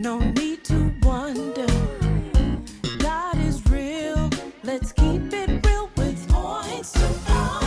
No need to wonder. God is real. Let's keep it real with points to ponder.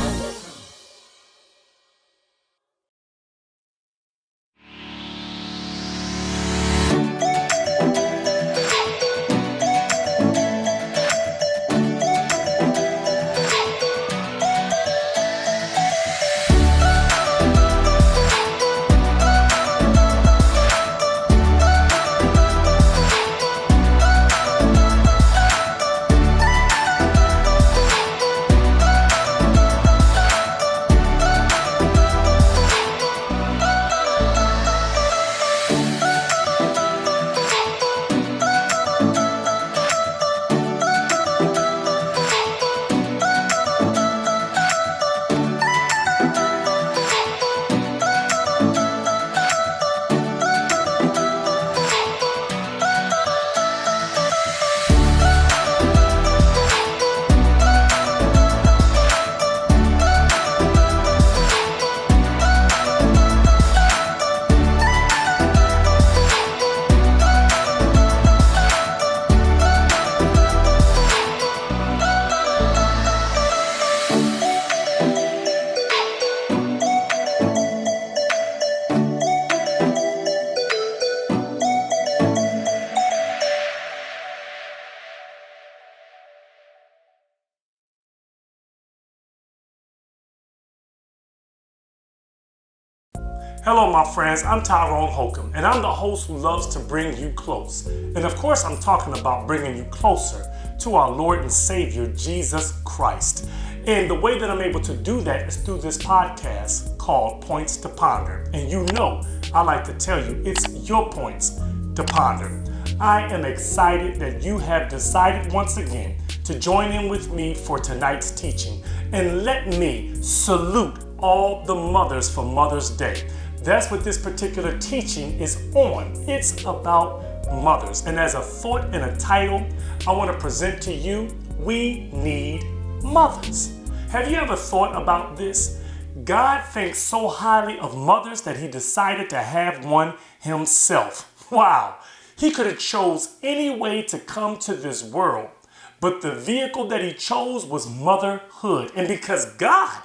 Hello, my friends. I'm Tyrone Holcomb, and I'm the host who loves to bring you close. And of course, I'm talking about bringing you closer to our Lord and Savior, Jesus Christ. And the way that I'm able to do that is through this podcast called Points to Ponder. And you know, I like to tell you, it's your points to ponder. I am excited that you have decided once again to join in with me for tonight's teaching. And let me salute all the mothers for Mother's Day. That's what this particular teaching is on. It's about mothers. And as a thought and a title, I want to present to you, we need mothers. Have you ever thought about this? God thinks so highly of mothers that he decided to have one himself. Wow. He could have chose any way to come to this world, but the vehicle that he chose was motherhood. And because God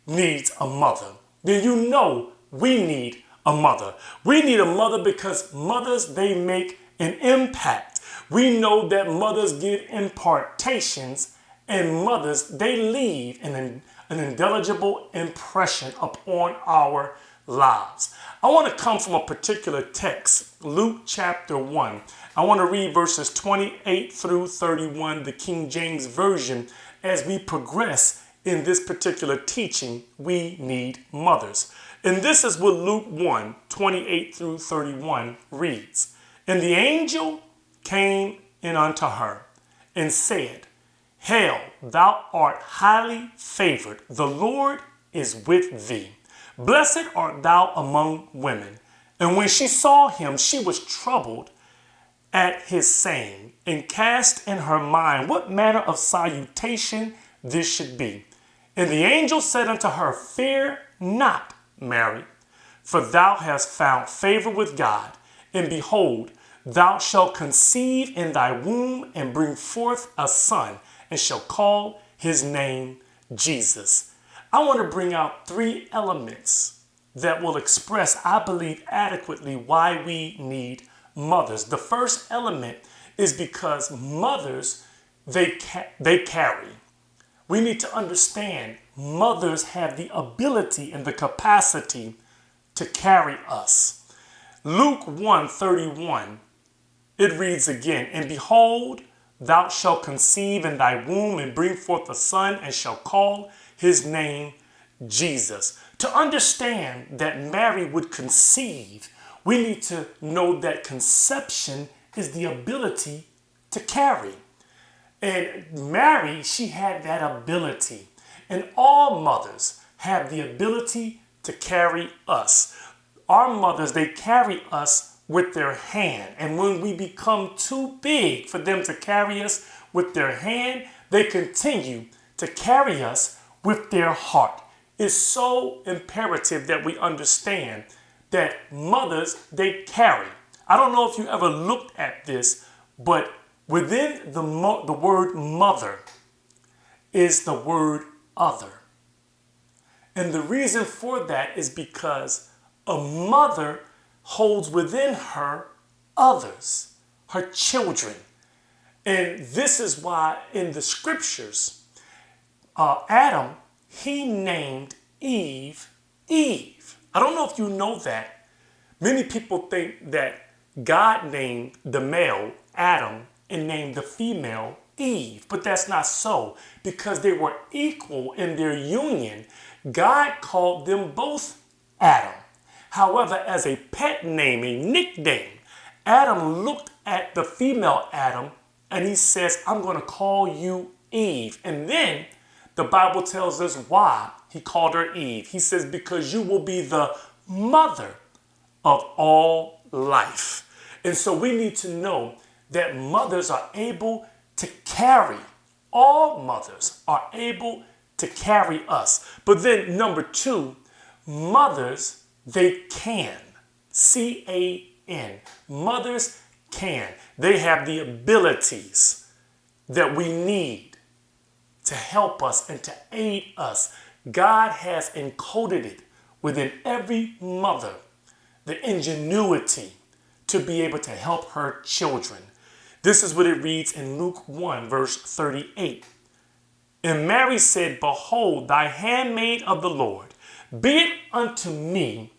needs a mother, then you know we need a mother. We need a mother because mothers, they make an impact. We know that mothers give impartations, and mothers, they leave an indelible impression upon our lives. I want to come from a particular text, Luke chapter 1. I want to read verses 28 through 31, the King James Version, as we progress in this particular teaching, we need mothers. And this is what Luke 1, 28 through 31 reads. And the angel came in unto her and said, Hail, thou art highly favored. The Lord is with thee. Blessed art thou among women. And when she saw him, she was troubled at his saying, and cast in her mind what manner of salutation this should be. And the angel said unto her, Fear not, Mary, for thou hast found favor with God. And behold, thou shalt conceive in thy womb and bring forth a son, and shall call his name Jesus. I want to bring out three elements that will express, I believe, adequately why we need mothers. The first element is because mothers, they carry. We need to understand mothers have the ability and the capacity to carry us. Luke 1:31, it reads again, And behold, thou shalt conceive in thy womb and bring forth a son, and shall call his name Jesus. To understand that Mary would conceive, we need to know that conception is the ability to carry. And Mary, she had that ability. And all mothers have the ability to carry us. Our mothers, they carry us with their hand. And when we become too big for them to carry us with their hand, they continue to carry us with their heart. It's so imperative that we understand that mothers, they carry. I don't know if you ever looked at this, but within the word mother is the word other. And the reason for that is because a mother holds within her others, her children. And this is why in the scriptures, Adam, he named Eve, Eve. I don't know if you know that. Many people think that God named the male Adam and named the female Eve, but that's not so, because they were equal in their union. God called them both Adam. However, as a pet name, a nickname, Adam looked at the female Adam and he says, I'm going to call you Eve. And then the Bible tells us why he called her Eve. He says, because you will be the mother of all life. And so we need to know that mothers are able to carry. All mothers are able to carry us. But then number two, mothers, they can. C-A-N. Mothers can. They have the abilities that we need to help us and to aid us. God has encoded it within every mother, the ingenuity to be able to help her children. This is what it reads in Luke 1, verse 38. And Mary said, behold, thy handmaid of the Lord, be it unto me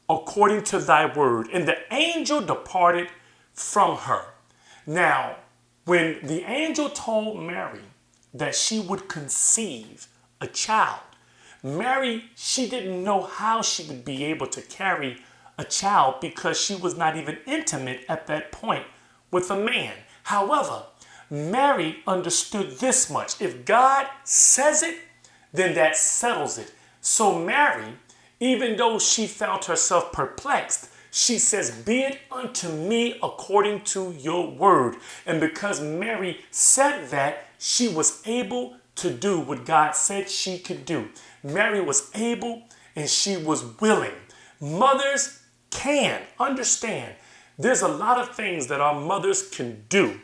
according to thy word. And the angel departed from her. Now, when the angel told Mary that she would conceive a child, Mary, she didn't know how she would be able to carry a child because she was not even intimate at that point with a man. However, Mary understood this much. If God says it, then that settles it. So Mary, even though she found herself perplexed, she says, be it unto me according to your word. And because Mary said that, she was able to do what God said she could do. Mary was able and she was willing. Mothers can understand. There's a lot of things that our mothers can do.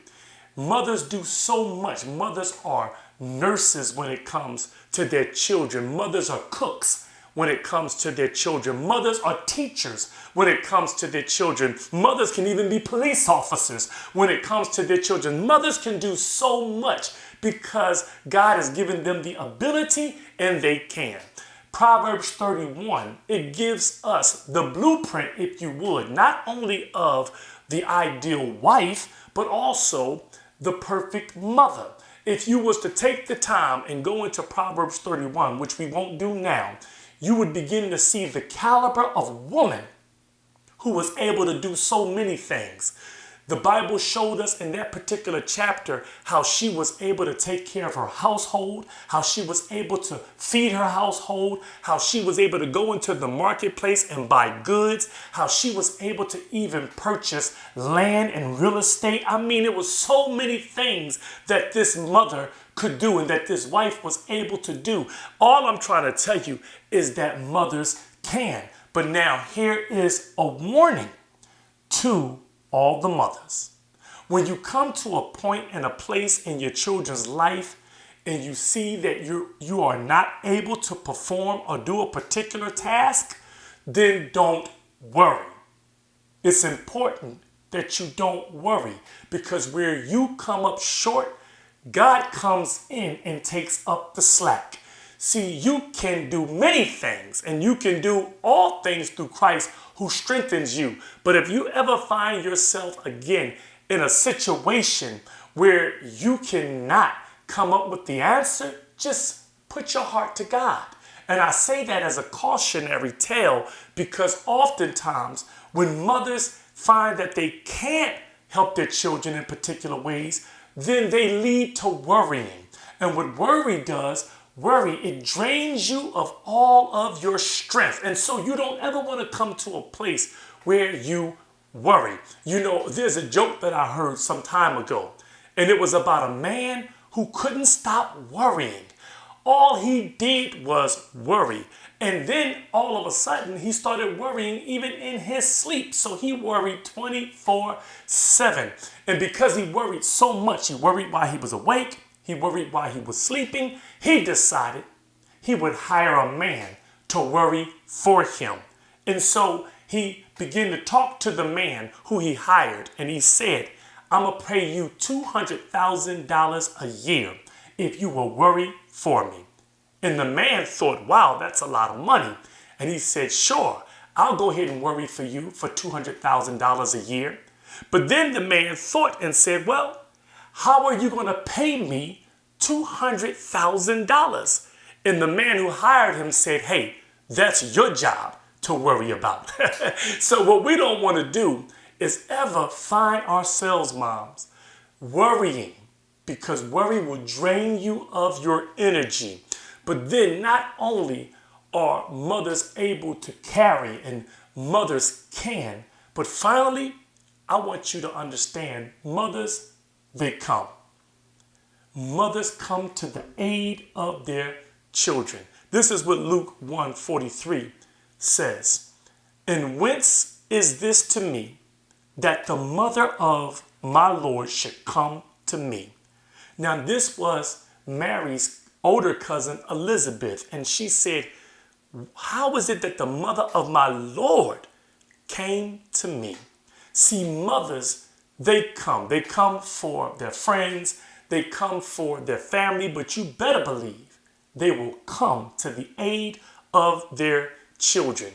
Mothers do so much. Mothers are nurses when it comes to their children. Mothers are cooks when it comes to their children. Mothers are teachers when it comes to their children. Mothers can even be police officers when it comes to their children. Mothers can do so much because God has given them the ability and they can. Proverbs 31, it gives us the blueprint, if you would, not only of the ideal wife, but also the perfect mother. If you was to take the time and go into Proverbs 31, which we won't do now, you would begin to see the caliber of woman who was able to do so many things. The Bible showed us in that particular chapter how she was able to take care of her household, how she was able to feed her household, how she was able to go into the marketplace and buy goods, how she was able to even purchase land and real estate. I mean, it was so many things that this mother could do and that this wife was able to do. All I'm trying to tell you is that mothers can. But now here is a warning to all the mothers. When you come to a point and a place in your children's life and you see that you are not able to perform or do a particular task, then don't worry. It's important that you don't worry, because where you come up short, God comes in and takes up the slack. See, you can do many things and you can do all things through Christ who strengthens you. But if you ever find yourself again in a situation where you cannot come up with the answer, just put your heart to God. And I say that as a cautionary tale because oftentimes when mothers find that they can't help their children in particular ways, then they lead to worrying. And what worry does, it drains you of all of your strength. And so you don't ever want to come to a place where you worry. You know, there's a joke that I heard some time ago, and it was about a man who couldn't stop worrying. all he did was worry. And then all of a sudden, he started worrying even in his sleep. So he worried 24/7. And because he worried so much, he worried while he was awake, he worried while he was sleeping, he decided he would hire a man to worry for him. And so he began to talk to the man who he hired. And he said, I'm going to pay you $200,000 a year if you will worry for me. And the man thought, wow, that's a lot of money. And he said, sure, I'll go ahead and worry for you for $200,000 a year. But then the man thought and said, well, how are you going to pay me $200,000? And the man who hired him said, hey, that's your job to worry about. So what we don't want to do is ever find ourselves, moms, worrying, because worry will drain you of your energy. But then not only are mothers able to carry, and mothers can, but finally, I want you to understand, mothers, they come. Mothers come to the aid of their children. This is what Luke 1:43 says. And whence is this to me, that the mother of my Lord should come to me? Now, this was Mary's older cousin, Elizabeth, and she said, how is it that the mother of my Lord came to me? See, mothers, they come for their friends, they come for their family, but you better believe they will come to the aid of their children.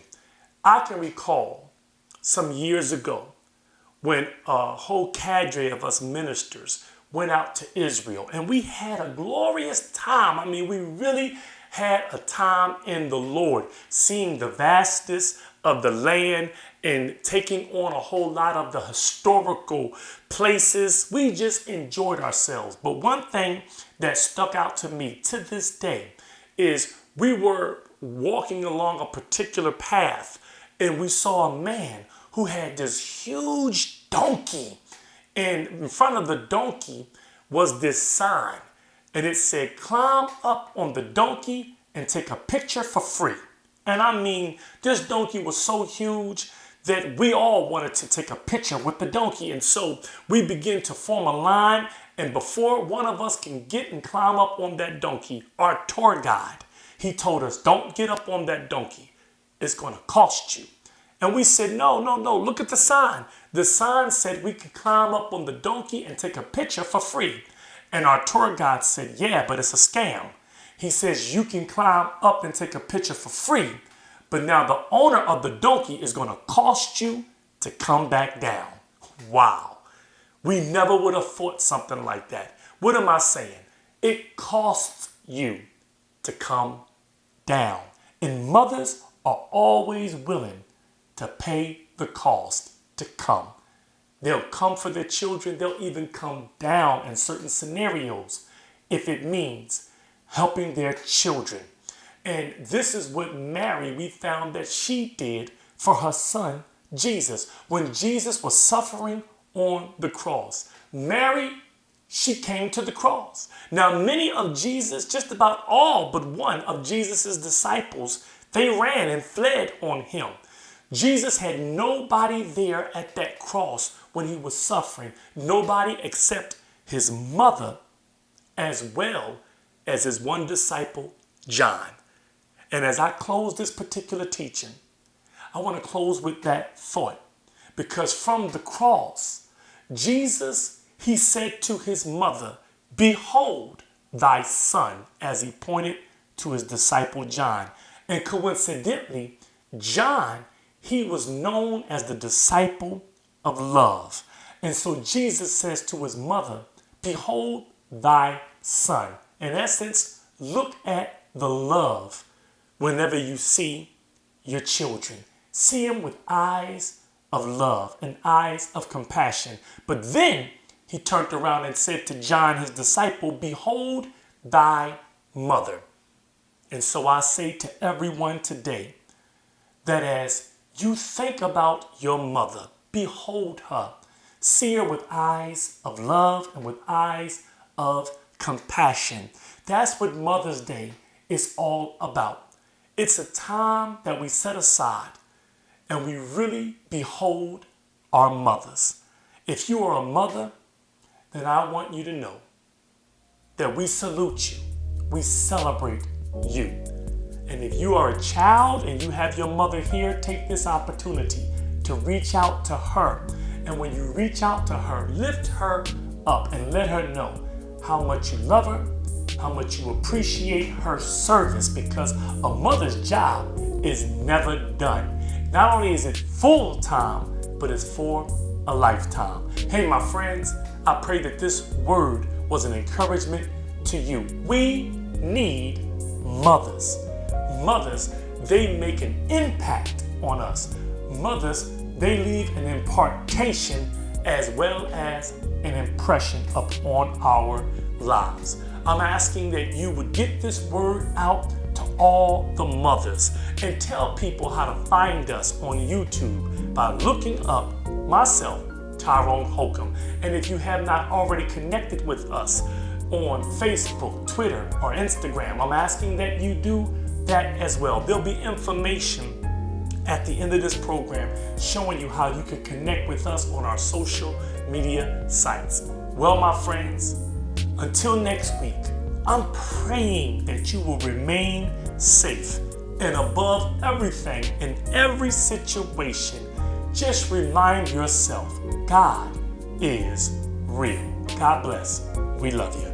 I can recall some years ago when a whole cadre of us ministers went out to Israel, and we had a glorious time. I mean, we really had a time in the Lord, seeing the vastness of the land and taking on a whole lot of the historical places. We just enjoyed ourselves. But one thing that stuck out to me to this day is we were walking along a particular path, and we saw a man who had this huge donkey. And in front of the donkey was this sign, and it said, climb up on the donkey and take a picture for free. And I mean, this donkey was so huge that we all wanted to take a picture with the donkey. And so we began to form a line, and before one of us can get and climb up on that donkey, our tour guide, he told us, don't get up on that donkey. It's going to cost you. And we said, no, look at the sign. The sign said we could climb up on the donkey and take a picture for free. And our tour guide said, yeah, but it's a scam. He says you can climb up and take a picture for free, but now the owner of the donkey is going to cost you to come back down. Wow. We never would have thought something like that. What am I saying? It costs you to come down. And mothers are always willing to pay the cost to come. They'll come for their children. They'll even come down in certain scenarios if it means helping their children. And this is what Mary, we found that she did for her son, Jesus. When Jesus was suffering on the cross, Mary, she came to the cross. Now, many of Jesus, just about all but one of Jesus's disciples, they ran and fled on him. Jesus had nobody there at that cross when he was suffering. Nobody except his mother, as well as his one disciple, John. And as I close this particular teaching, I want to close with that thought. Because from the cross, Jesus, he said to his mother, behold thy son, as he pointed to his disciple, John. And coincidentally, John, he was known as the disciple of love. And so Jesus says to his mother, behold thy son. In essence, look at the love whenever you see your children. See them with eyes of love and eyes of compassion. But then he turned around and said to John, his disciple, behold thy mother. And so I say to everyone today that as you think about your mother, behold her, see her with eyes of love and with eyes of compassion. That's what Mother's Day is all about. It's a time that we set aside and we really behold our mothers. If you are a mother, then I want you to know that we salute you. We celebrate you. And if you are a child and you have your mother here, take this opportunity to reach out to her. And when you reach out to her, lift her up and let her know how much you love her, how much you appreciate her service, because a mother's job is never done. Not only is it full time, but it's for a lifetime. Hey, my friends, I pray that this word was an encouragement to you. We need mothers. Mothers, they make an impact on us. Mothers, they leave an impartation as well as an impression upon our lives. I'm asking that you would get this word out to all the mothers and tell people how to find us on YouTube by looking up myself, Tyrone Holcomb. And if you have not already connected with us on Facebook, Twitter, or Instagram, I'm asking that you do that as well. There'll be information at the end of this program showing you how you can connect with us on our social media sites. Well, my friends, until next week, I'm praying that you will remain safe, and above everything, in every situation, just remind yourself, God is real. God bless. We love you.